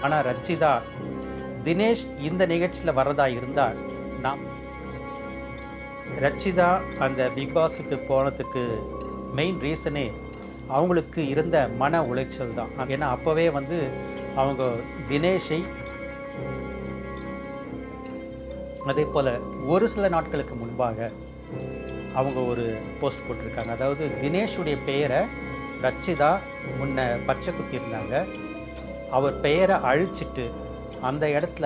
ஆனால் ரச்சிதா தினேஷ் இந்த நிகழ்ச்சியில் வரதா இருந்தால் நாம் ரச்சிதா அந்த பிக் பாஸுக்கு போனதுக்கு மெயின் ரீசனே அவங்களுக்கு இருந்த மன உளைச்சல் தான். ஏன்னா அப்போவே வந்து அவங்க தினேஷை அதே போல் ஒரு சில நாட்களுக்கு முன்பாக அவங்க ஒரு போஸ்ட் போட்டிருக்காங்க. அதாவது தினேஷுடைய பெயரை ரச்சிதா முன்ன பச்சை குத்தியிருந்தாங்க. அவர் பெயரை அழிச்சிட்டு அந்த இடத்துல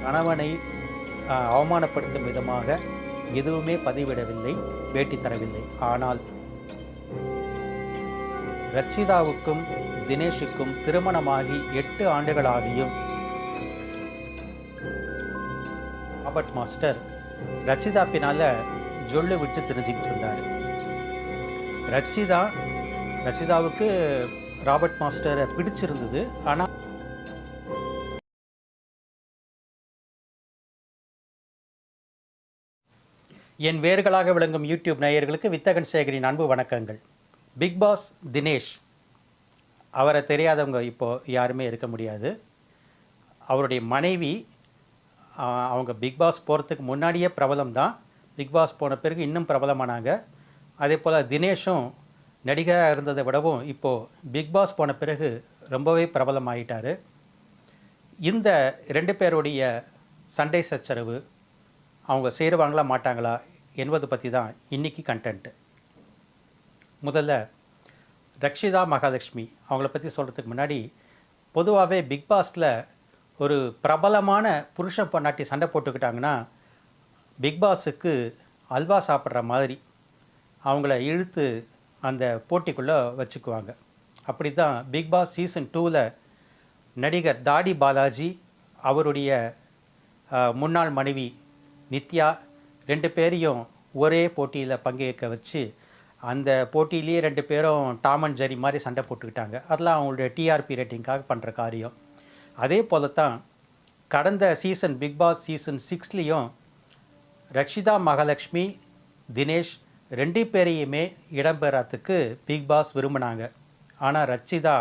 கணவனை அவமானப்படுத்தும் விதமாக எதுவுமே பதிவிடவில்லை, பேட்டி தரவில்லை. ஆனால் ரச்சிதாவுக்கும் தினேஷுக்கும் திருமணமாகி 8 ஆண்டுகளாகியும் ராபர்ட் மாஸ்டர் ரச்சிதா பின்னால ஜொல்லு விட்டு தெரிஞ்சுக்கிட்டு இருந்தார். ரச்சிதாவுக்கு ராபர்ட் மாஸ்டரை பிடிச்சிருந்தது. ஆனால் என் வேர்களாக விளங்கும் யூடியூப் நேயர்களுக்கு வித்தகன் சேகரின் அன்பு வணக்கங்கள். பிக் பாஸ் தினேஷ், அவரை தெரியாதவங்க இப்போது யாருமே இருக்க முடியாது. அவருடைய மனைவி அவங்க பிக் பாஸ் போகிறதுக்கு முன்னாடியே பிரபலம் தான். பிக் பாஸ் போன பிறகு இன்னும் பிரபலமானாங்க. அதே போல் தினேஷும் நடிகராக இருந்ததை விடவும் இப்போது பிக் பாஸ் போன பிறகு ரொம்பவே பிரபலமாயிட்டார். இந்த 2 பேருடைய சண்டை சச்சரவு அவங்க சேருவாங்களா மாட்டாங்களா என்பது பற்றி தான் இன்றைக்கி கண்டென்ட்டு. முதல்ல ரக்ஷிதா மகாலட்சுமி அவங்கள பற்றி சொல்கிறதுக்கு முன்னாடி, பொதுவாகவே பிக் பாஸில் ஒரு பிரபலமான புருஷன் பொண்டாட்டி சண்டை போட்டுக்கிட்டாங்கன்னா பிக் பாஸுக்கு அல்வா சாப்பிட்ற மாதிரி அவங்கள இழுத்து அந்த போட்டிக்குள்ளே வச்சுக்குவாங்க. அப்படி தான் பிக் பாஸ் சீசன் 2ல் நடிகர் தாடி பாலாஜி அவருடைய முன்னாள் மனைவி நித்யா 2 பேரையும் ஒரே போட்டியில் பங்கேற்க வச்சு அந்த போட்டியிலேயே 2 பேரும் டாம் அண்ட் ஜெரி மாதிரி சண்டை போட்டுக்கிட்டாங்க. அதெல்லாம் அவங்களுடைய டிஆர்பி ரேட்டிங்காக பண்ணுற காரியம். அதே போல தான் கடந்த சீசன் பிக் பாஸ் சீசன் 6லேயும் ரக்ஷிதா மகாலட்சுமி தினேஷ் 2 பேரையுமே இடம்பெறத்துக்கு பிக் பாஸ் விரும்பினாங்க. ஆனால் ரச்சிதா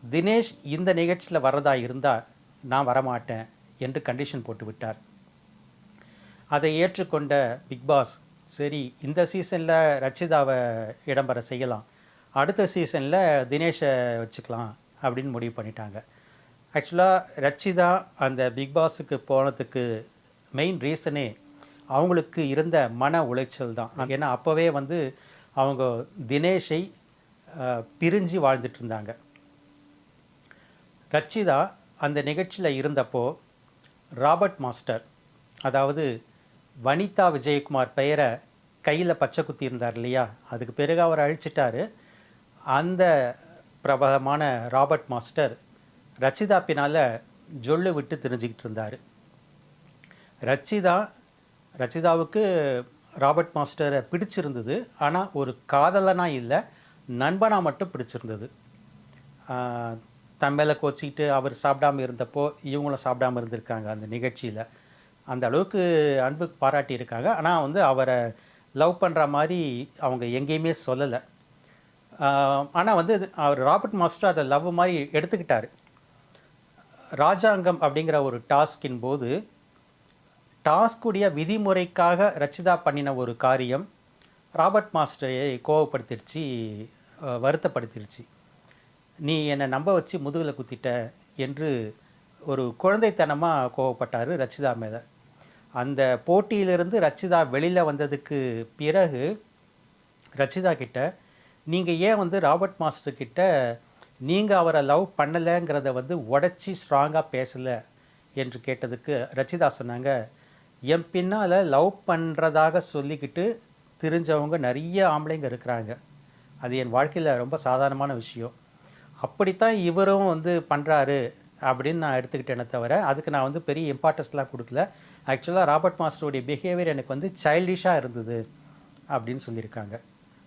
தினேஷ் இந்த நிகழ்ச்சியில் வரதா இருந்தால் நான் வரமாட்டேன் என்று கண்டிஷன் போட்டு விட்டார். அதை ஏற்றுக்கொண்ட பிக் பாஸ், சரி இந்த சீசனில் ரச்சிதாவை இடம்பெற செய்யலாம், அடுத்த சீசனில் தினேஷை வச்சுக்கலாம் அப்படின்னு முடிவு பண்ணிட்டாங்க. ஆக்சுவலாக ரச்சிதா அந்த பிக் பாஸுக்கு போனதுக்கு மெயின் ரீசனே அவங்களுக்கு இருந்த மன உளைச்சல் தான். ஏன்னா அப்போவே வந்து அவங்க தினேஷை பிரிஞ்சு வாழ்ந்துட்டு இருந்தாங்க. ரச்சிதா அந்த நிகழ்ச்சியில் இருந்தப்போ ராபர்ட் மாஸ்டர், அதாவது வனிதா விஜயகுமார் பெயரை கையில் பச்சை குத்தி இருந்தார் இல்லையா, அதுக்கு பிறகு அவர் அழிச்சிட்டாரு. அந்த பிரபலமான ராபர்ட் மாஸ்டர் ரச்சிதா பின்னால் ஜொல்லு விட்டு தெரிஞ்சுக்கிட்டு இருந்தார். ரச்சிதாவுக்கு ராபர்ட் மாஸ்டரை பிடிச்சிருந்தது. ஆனால் ஒரு காதலனாக இல்லை, நண்பனாக மட்டும் பிடிச்சிருந்தது. தம்மேல கோச்சிக்கிட்டு அவர் சாப்பிடாமல் இருந்தப்போ இவங்களும் சாப்பிடாமல் இருந்திருக்காங்க அந்த நிகழ்ச்சியில். அந்த அளவுக்கு அன்பு பாராட்டியிருக்காங்க. ஆனால் வந்து அவரை லவ் பண்ணுற மாதிரி அவங்க எங்கேயுமே சொல்லலை. ஆனால் வந்து அவர் ராபர்ட் மாஸ்டர் அதை லவ் மாதிரி எடுத்துக்கிட்டார். ராஜாங்கம் அப்படிங்கிற ஒரு டாஸ்கின் போது டாஸ்குடைய விதிமுறைக்காக ரச்சிதா பண்ணின ஒரு காரியம் ராபர்ட் மாஸ்டரை கோவப்படுத்திடுச்சு, வருத்தப்படுத்திடுச்சு. நீ என்னை நம்ப வச்சு முதுகில் குத்திட்ட என்று ஒரு குழந்தைத்தனமாக கோவப்பட்டார் ரச்சிதா மேலே. அந்த போட்டியிலிருந்து ரச்சிதா வெளியில் வந்ததுக்கு பிறகு ரச்சிதா கிட்ட, நீங்கள் ஏன் வந்து ராபர்ட் மாஸ்டர் கிட்ட நீங்கள் அவரை லவ் பண்ணலைங்கிறத வந்து உடச்சி ஸ்ட்ராங்காக பேசலை என்று கேட்டதுக்கு ரச்சிதா சொன்னாங்க, என் பின்னால் லவ் பண்ணுறதாக சொல்லிக்கிட்டு தெரிஞ்சவங்க நிறைய ஆம்பளைங்க இருக்கிறாங்க. அது என் வாழ்க்கையில் ரொம்ப சாதாரணமான விஷயம். அப்படித்தான் இவரும் வந்து பண்ணுறாரு அப்படின்னு நான் எடுத்துக்கிட்டேனே தவிர அதுக்கு நான் வந்து பெரிய இம்பார்ட்டன்ஸ்லாம் கொடுக்கல. ஆக்சுவலாக ராபர்ட் மாஸ்டருடைய பிஹேவியர் எனக்கு வந்து சைல்டிஷாக இருந்தது அப்படின்னு சொல்லியிருக்காங்க.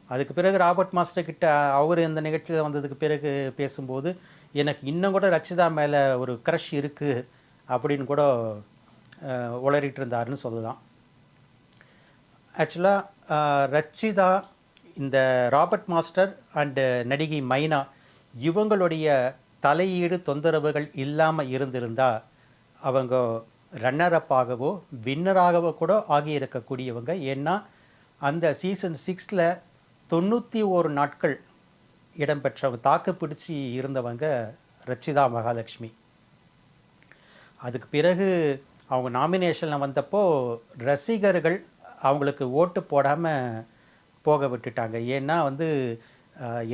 அதுக்கு பிறகு ராபர்ட் மாஸ்டர் கிட்ட அவர் இந்த நிகழ்ச்சியில் வந்ததுக்கு பிறகு பேசும்போது எனக்கு இன்னும் கூட ரச்சிதா மேலே ஒரு க்ரஷ் இருக்குது அப்படின்னு கூட உளறிட்டு இருந்தாருன்னு சொல்லலாம். ஆக்சுவலாக ரச்சிதா, இந்த ராபர்ட் மாஸ்டர் அண்டு நடிகை மைனா இவங்களுடைய தலையீடு தொந்தரவுகள் இல்லாமல் இருந்திருந்தா அவங்க ரன்னர் அப்பாகவோ வின்னராகவோ கூட ஆகியிருக்கக்கூடியவங்க. ஏன்னா அந்த சீசன் 6ல் 91 நாட்கள் இடம்பெற்றவங்க, தாக்கு பிடிச்சி இருந்தவங்க ரச்சிதா மகாலட்சுமி. அதுக்கு பிறகு அவங்க நாமினேஷனில் வந்தப்போ ரசிகர்கள் அவங்களுக்கு ஓட்டு போடாமல் போக விட்டுட்டாங்க. ஏன்னா வந்து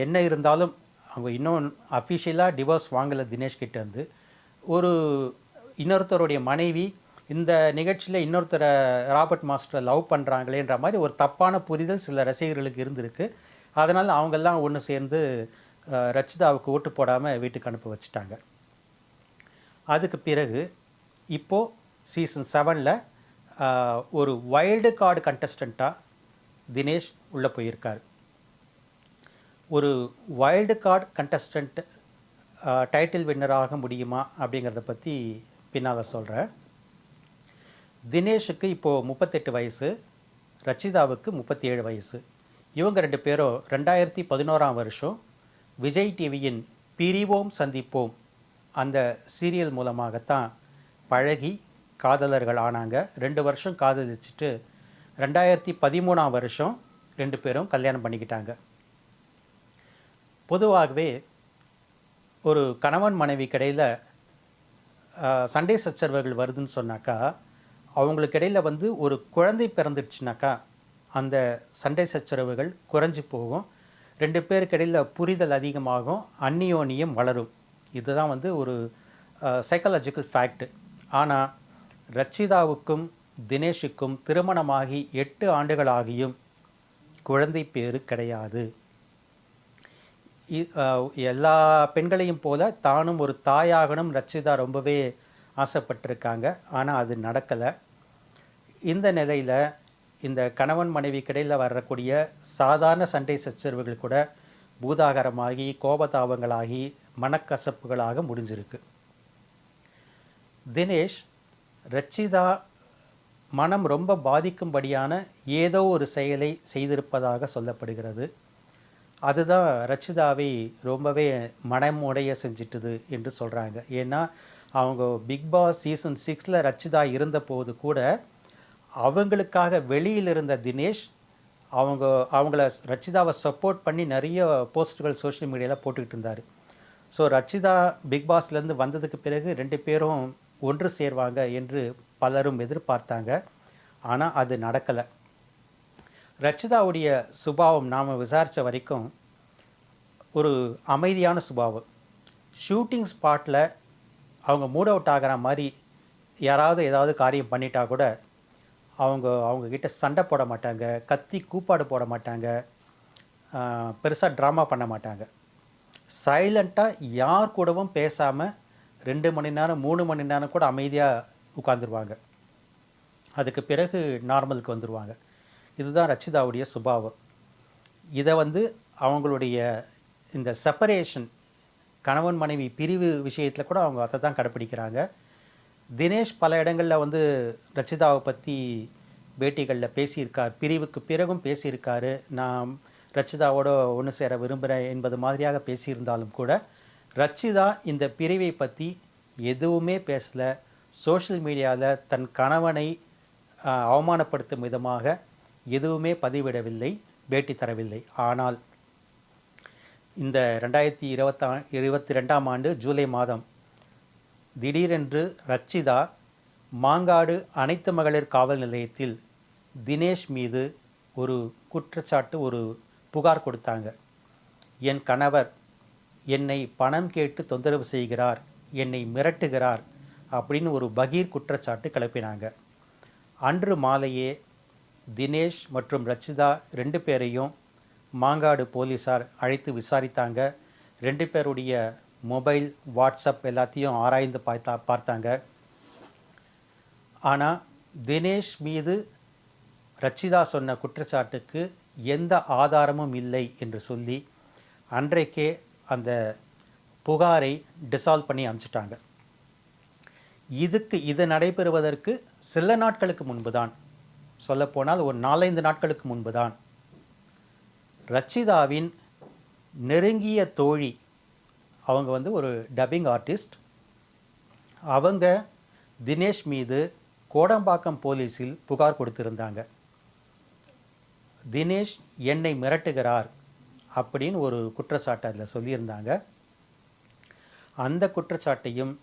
என்ன இருந்தாலும் அவங்க இன்னும் அஃபிஷியலாக டிவோர்ஸ் வாங்கலை தினேஷ் கிட்டேருந்து. ஒரு இன்னொருத்தருடைய மனைவி இந்த நிகழ்ச்சியில் இன்னொருத்தரை ராபர்ட் மாஸ்டரை லவ் பண்ணுறாங்களேன்ற மாதிரி ஒரு தப்பான புரிதல் சில ரசிகர்களுக்கு இருந்திருக்கு. அதனால் அவங்கெல்லாம் ஒன்று சேர்ந்து ரச்சிதாவுக்கு ஓட்டு போடாமல் வீட்டுக்கு அனுப்ப வச்சுட்டாங்க. அதுக்கு பிறகு இப்போது சீசன் 7ல் ஒரு வைல்டு கார்டு கண்டஸ்டண்ட்டாக தினேஷ் உள்ளே போயிருக்கார். ஒரு வைல்டு கார்டு கண்டஸ்டண்ட் டைட்டில் வின்னராக முடியுமா அப்படிங்கிறத பற்றி பின்னால் சொல்கிறேன். தினேஷுக்கு இப்போது 38 வயசு, ரச்சிதாவுக்கு 37 வயசு. இவங்க 2 பேரும் 2011ஆம் வருஷம் விஜய் டிவியின் பிரிவோம் சந்திப்போம் அந்த சீரியல் மூலமாகத்தான் பழகி காதலர்கள் ஆனாங்க. 2 வருஷம் காதலிச்சுட்டு 2013ஆம் வருஷம் 2 பேரும் கல்யாணம் பண்ணிக்கிட்டாங்க. பொதுவாகவே ஒரு கணவன் மனைவி இடையில் சண்டை சச்சரவுகள் வருதுன்னு சொன்னாக்கா, அவங்களுக்கு இடையில் வந்து ஒரு குழந்தை பிறந்துடுச்சுனாக்கா அந்த சண்டை சச்சரவுகள் குறைஞ்சி போகும். 2 பேருக்கு இடையில் புரிதல் அதிகமாகும், அந்நியோன்யம் வளரும். இதுதான் வந்து ஒரு சைக்காலஜிக்கல் ஃபேக்ட். ஆனால் ரச்சிதாவுக்கும் தினேஷுக்கும் திருமணமாகி 8 ஆண்டுகளாகியும் குழந்தை பேரு கிடையாது. எல்லா பெண்களையும் போல தானும் ஒரு தாயாகணும் ரச்சிதா ரொம்பவே ஆசைப்பட்டிருக்காங்க. ஆனால் அது நடக்கலை. இந்த நிலையில் இந்த கணவன் மனைவிக்கு இடையில் வரக்கூடிய சாதாரண சண்டை சச்சரவுகள் கூட பூதாகரமாகி கோபதாபங்களாகி மனக்கசப்புகளாக முடிஞ்சிருக்கு. தினேஷ் ரச்சிதா மனம் ரொம்ப பாதிக்கும்படியான ஏதோ ஒரு செயலை செய்திருப்பதாக சொல்லப்படுகிறது. அதுதான் ரச்சிதாவை ரொம்பவே மனமுடைய செஞ்சிட்டுது என்று சொல்கிறாங்க. ஏன்னா அவங்க பிக் பாஸ் சீசன் 6ல் ரச்சிதா இருந்தபோது கூட அவங்களுக்காக வெளியில் இருந்த தினேஷ் அவங்கள ரச்சிதாவை சப்போர்ட் பண்ணி நிறைய போஸ்ட்டுகள் சோஷியல் மீடியாவில் போட்டுக்கிட்டு இருந்தார். ஸோ ரச்சிதா பிக் பாஸ்லேருந்து வந்ததுக்கு பிறகு 2 பேரும் ஒன்று சேர்வாங்க என்று பலரும் எதிர்பார்த்தாங்க. ஆனால் அது நடக்கலை. ரச்சிதாவுடைய சுபாவம் நாம் விசாரித்த வரைக்கும் ஒரு அமைதியான சுபாவம். ஷூட்டிங் ஸ்பாட்டில் அவங்க மூட் அவுட் ஆகிற மாதிரி யாராவது ஏதாவது காரியம் பண்ணிட்டா கூட அவங்கக்கிட்ட சண்டை போட மாட்டாங்க, கத்தி கூப்பாடு போட மாட்டாங்க, பெருசாக ட்ராமா பண்ண மாட்டாங்க. சைலண்ட்டாக யார் கூடவும் பேசாமல் 2 மணி நேரம் 3 மணி நேரம் கூட அமைதியாக உட்காந்துருவாங்க. அதுக்கு பிறகு நார்மலுக்கு வந்துடுவாங்க. இதுதான் ரச்சிதாவுடைய சுபாவம். இதை வந்து அவங்களுடைய இந்த செப்பரேஷன் கணவன் மனைவி பிரிவு விஷயத்தில் கூட அவங்க அதை தான் கடைப்பிடிக்கிறாங்க. தினேஷ் பல இடங்களில் வந்து ரச்சிதாவை பற்றி பேட்டிகளில் பேசியிருக்கார், பிரிவுக்கு பிறகும் பேசியிருக்காரு. நான் ரச்சிதாவோட ஒன்று சேர விரும்புகிறேன் என்பது மாதிரியாக பேசியிருந்தாலும் கூட ரச்சிதா இந்த பிரிவை பற்றி எதுவுமே பேசலை. சோஷியல் மீடியாவில் தன் கணவனை அவமானப்படுத்தும் விதமாக எதுவுமே பதிவிடவில்லை, பேட்டி தரவில்லை. ஆனால் இந்த 2022ஆம் ஆண்டு ஜூலை மாதம் திடீரென்று ரச்சிதா மாங்காடு அனைத்து மகளிர் காவல் நிலையத்தில் தினேஷ் மீது ஒரு குற்றச்சாட்டு, ஒரு புகார் கொடுத்தாங்க. என் கணவர் என்னை பணம் கேட்டு தொந்தரவு செய்கிறார், என்னை மிரட்டுகிறார் அப்படின்னு ஒரு பகீர் குற்றச்சாட்டு கிளப்பினாங்க. அன்று மாலையே தினேஷ் மற்றும் ரச்சிதா 2 பேரையும் மாங்காடு போலீஸார் அழைத்து விசாரித்தாங்க. 2 பேருடைய மொபைல், வாட்ஸ்அப் எல்லாத்தையும் ஆராய்ந்து பார்த்தாங்க. ஆனால் தினேஷ் மீது ரச்சிதா சொன்ன குற்றச்சாட்டுக்கு எந்த ஆதாரமும் இல்லை என்று சொல்லி அன்றைக்கே அந்த புகாரை டிசால்வ் பண்ணி அனுப்பிச்சிட்டாங்க. இது நடைபெறுவதற்கு சில நாட்களுக்கு முன்பு தான், சொல்லப்போனால் ஒரு 4-5 நாட்களுக்கு முன்பு தான் ரச்சிதாவின் நெருங்கிய தோழி அவங்க வந்து ஒரு டப்பிங் ஆர்டிஸ்ட். அவங்க தினேஷ் மீது கோடம்பாக்கம் போலீஸில் புகார் கொடுத்திருந்தாங்க. தினேஷ் என்னை மிரட்டுகிறார் அப்படின்னு ஒரு குற்றச்சாட்டு அதில் சொல்லியிருந்தாங்க. அந்த குற்றச்சாட்டையும்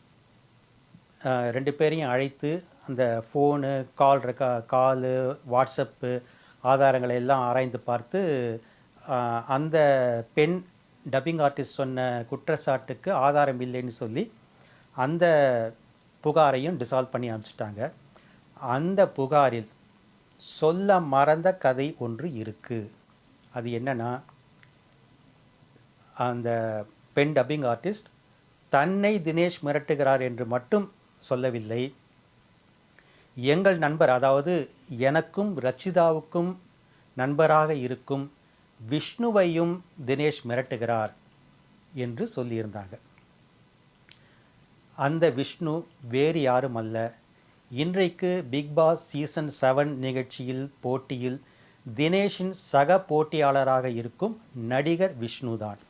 2 பேரையும் அழைத்து அந்த ஃபோனு, காலு, வாட்ஸ்அப்பு ஆதாரங்களை எல்லாம் ஆராய்ந்து பார்த்து அந்த பெண் டப்பிங் ஆர்டிஸ்ட் சொன்ன குற்றச்சாட்டுக்கு ஆதாரம் இல்லைன்னு சொல்லி அந்த புகாரையும் டிசால்வ் பண்ணி அனுப்பிச்சிட்டாங்க. அந்த புகாரில் சொல்ல மறந்த கதை ஒன்று இருக்குது. அது என்னன்னா, அந்த பெண் டப்பிங் ஆர்டிஸ்ட் தன்னை தினேஷ் மிரட்டுகிறார் என்று மட்டும் சொல்லவில்லை. எங்கள் நண்பர், அதாவது எனக்கும் ரச்சிதாவுக்கும் நண்பராக இருக்கும் விஷ்ணுவையும் தினேஷ் மிரட்டுகிறார் என்று சொல்லியிருந்தாங்க. அந்த விஷ்ணு வேறு யாரும் அல்ல, இன்றைக்கு பிக் பாஸ் சீசன் 7 நிகழ்ச்சியில் போட்டியில் தினேஷின் சக போட்டியாளராக இருக்கும் நடிகர் விஷ்ணு தான்.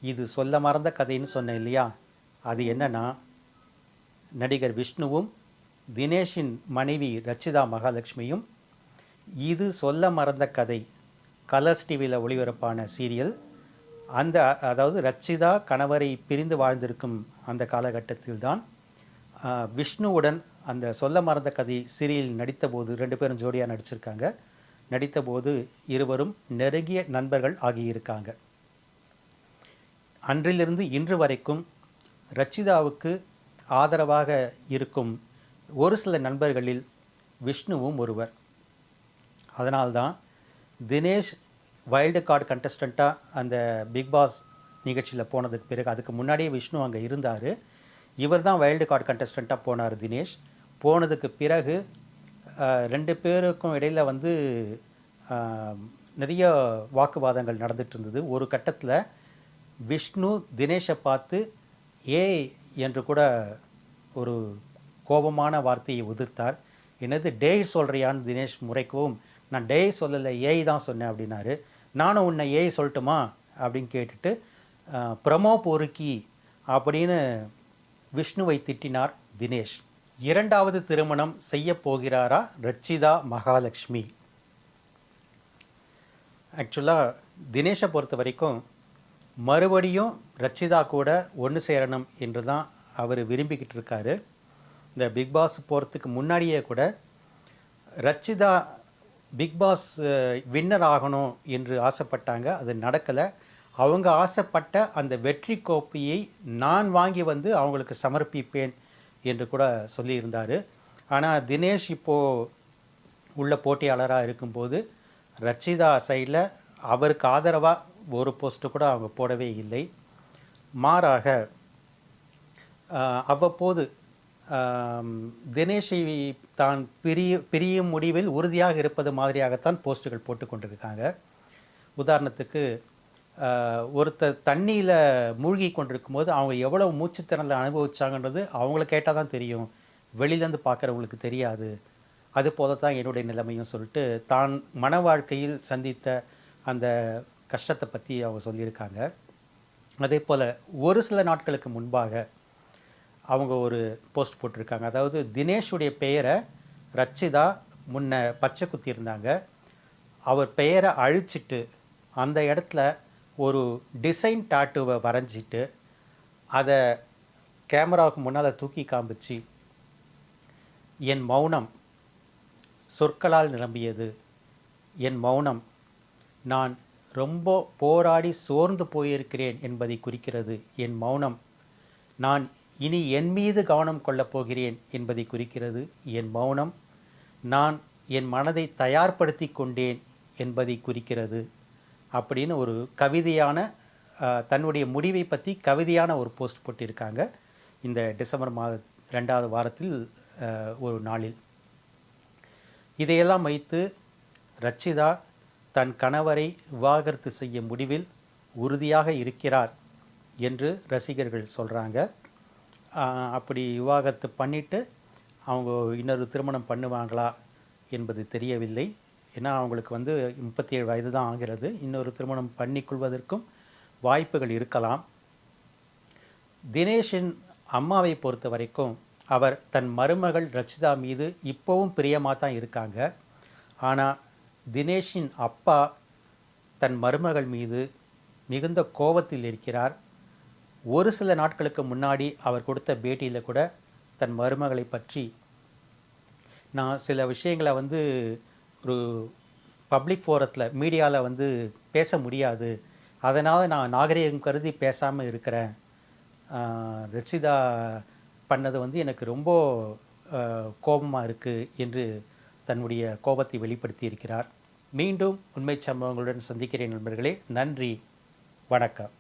இது சொல்ல மறந்த கதைன்னு சொன்னேன் இல்லையா? அது என்னன்னா, நடிகர் விஷ்ணுவும் தினேஷின் மனைவி ரச்சிதா மகாலட்சுமியும் இது சொல்ல மறந்த கதை கலர்ஸ் டிவியில் ஒளிபரப்பான சீரியல், அந்த அதாவது ரச்சிதா கணவரை பிரிந்து வாழ்ந்திருக்கும் அந்த காலகட்டத்தில் தான் விஷ்ணுவுடன் அந்த சொல்ல மறந்த கதை சீரியல் நடித்தபோது 2 பேரும் ஜோடியாக நடிச்சிருக்காங்க. நடித்தபோது இருவரும் நெருங்கிய நண்பர்கள் ஆகியிருக்காங்க. அன்றிலிருந்து இன்று வரைக்கும் ரச்சிதாவுக்கு ஆதரவாக இருக்கும் ஒரு சில நண்பர்களில் விஷ்ணுவும் ஒருவர். அதனால்தான் தினேஷ் வைல்டு கார்டு கண்டஸ்டண்ட்டாக அந்த பிக் பாஸ் நிகழ்ச்சியில் போனதுக்கு பிறகு, அதுக்கு முன்னாடியே விஷ்ணு அங்கே இருந்தார், இவர் தான் வைல்டு கார்டு கண்டஸ்டண்ட்டாக போனார். தினேஷ் போனதுக்கு பிறகு 2 பேருக்கும் இடையில் வந்து நிறைய வாக்குவாதங்கள் நடந்துட்டு இருந்தது. ஒரு கட்டத்தில் விஷ்ணு தினேஷை பார்த்து ஏய் என்று கூட ஒரு கோபமான வார்த்தையை உதிர்த்தார். என்னது டேய் சொல்கிறியான்னு தினேஷ் முறைக்கவும், நான் டேய் சொல்லலை, ஏய் தான் சொன்னேன் அப்படின்னாரு. நானும் உன்னை ஏய் சொல்லட்டுமா அப்படின்னு கேட்டுட்டு பிரமோ பொறுக்கி அப்படின்னு விஷ்ணுவை திட்டினார் தினேஷ். 2வது திருமணம் செய்ய போகிறாரா ரச்சிதா மகாலட்சுமி? ஆக்சுவலாக தினேஷை பொறுத்த வரைக்கும் மறுபடியும் ரச்சிதா கூட ஒன்று சேரணும் என்று தான் அவர் விரும்பிக்கிட்டு இருக்காரு. இந்த பிக் பாஸ் போகிறதுக்கு முன்னாடியே கூட ரச்சிதா பிக் பாஸ் வின்னர் ஆகணும் என்று ஆசைப்பட்டாங்க. அது நடக்கலை. அவங்க ஆசைப்பட்ட அந்த வெற்றி கோப்பையை நான் வாங்கி வந்து அவங்களுக்கு சமர்ப்பிப்பேன் என்று கூட சொல்லியிருந்தார். ஆனால் தினேஷ் இப்போது உள்ள போட்டியாளராக இருக்கும்போது ரச்சிதா சைடில் அவருக்கு ஆதரவாக ஒரு போஸ்ட்டு கூட அவங்க போடவே இல்லை. மாறாக அவ்வப்போது தினேஷை தான் பிரியும் முடிவில் உறுதியாக இருப்பது மாதிரியாகத்தான் போஸ்ட்டுகள் போட்டு கொண்டிருக்காங்க. உதாரணத்துக்கு ஒருத்தர் தண்ணியில் மூழ்கி கொண்டிருக்கும் போது அவங்க எவ்வளோ மூச்சுத்திறனில் அனுபவிச்சாங்கன்றது அவங்கள கேட்டால் தான் தெரியும், வெளியிலேருந்து பார்க்குறவங்களுக்கு தெரியாது. அது போல தான் என்னுடைய நிலைமையும் சொல்லிட்டு தான் மன வாழ்க்கையில் சந்தித்த அந்த கஷ்டத்தை பற்றி அவங்க சொல்லியிருக்காங்க. அதே போல் ஒரு சில நாட்களுக்கு முன்பாக அவங்க ஒரு போஸ்ட் போட்டிருக்காங்க. அதாவது தினேஷுடைய பெயரை ரச்சிதா முன்ன பச்சை குத்தியிருந்தாங்க. அவர் பெயரை அழிச்சிட்டு அந்த இடத்துல ஒரு டிசைன் டாட்டூவை வரைஞ்சிட்டு அதை கேமராவுக்கு முன்னால் தூக்கி காமிச்சு, என் மௌனம் சொற்களால் நிரம்பியது, என் மௌனம் நான் ரொம்ப போராடி சோர்ந்து போயிருக்கிறேன் என்பதை குறிக்கிறது, என் மௌனம் நான் இனி என் மீது கவனம் கொள்ளப் போகிறேன் என்பதை குறிக்கிறது, என் மௌனம் நான் என் மனதை தயார்படுத்தி கொண்டேன் என்பதை குறிக்கிறது அப்படின்னு ஒரு கவிதையான தன்னுடைய முடிவை பற்றி கவிதையான ஒரு போஸ்ட் போட்டிருக்காங்க இந்த டிசம்பர் மாத 2வது வாரத்தில் ஒரு நாளில். இதையெல்லாம் வைத்து ரச்சிதா தன் கணவரை விவாகரத்து செய்ய முடிவில் உறுதியாக இருக்கிறார் என்று ரசிகர்கள் சொல்கிறாங்க. அப்படி விவாகரத்து பண்ணிவிட்டு அவங்க இன்னொரு திருமணம் பண்ணுவாங்களா என்பது தெரியவில்லை. ஏன்னா அவங்களுக்கு வந்து 37 வயது தான் ஆகிறது. இன்னொரு திருமணம் பண்ணிக்கொள்வதற்கும் வாய்ப்புகள் இருக்கலாம். தினேஷின் அம்மாவை பொறுத்த வரைக்கும் அவர் தன் மருமகள் ரச்சிதா மீது இப்போவும் பிரியமாக தான் இருக்காங்க. ஆனால் தினேஷின் அப்பா தன் மருமகள் மீது மிகுந்த கோபத்தில் இருக்கிறார். ஒரு சில நாட்களுக்கு முன்னாடி அவர் கொடுத்த பேட்டியில் கூட தன் மருமகளை பற்றி, நான் சில விஷயங்களை ஒரு பப்ளிக் ஃபோரத்தில் மீடியாவில் பேச முடியாது, அதனால் நான் நாகரிகம் கருதி பேசாமல் இருக்கிறேன், ரச்சிதா பண்ணது எனக்கு ரொம்ப கோபமாக இருக்குது என்று தன்னுடைய கோபத்தை வெளிப்படுத்தி இருக்கிறார். மீண்டும் உண்மை சம்பவங்களுடன் சந்திக்கிறேன் நண்பர்களே. நன்றி, வணக்கம்.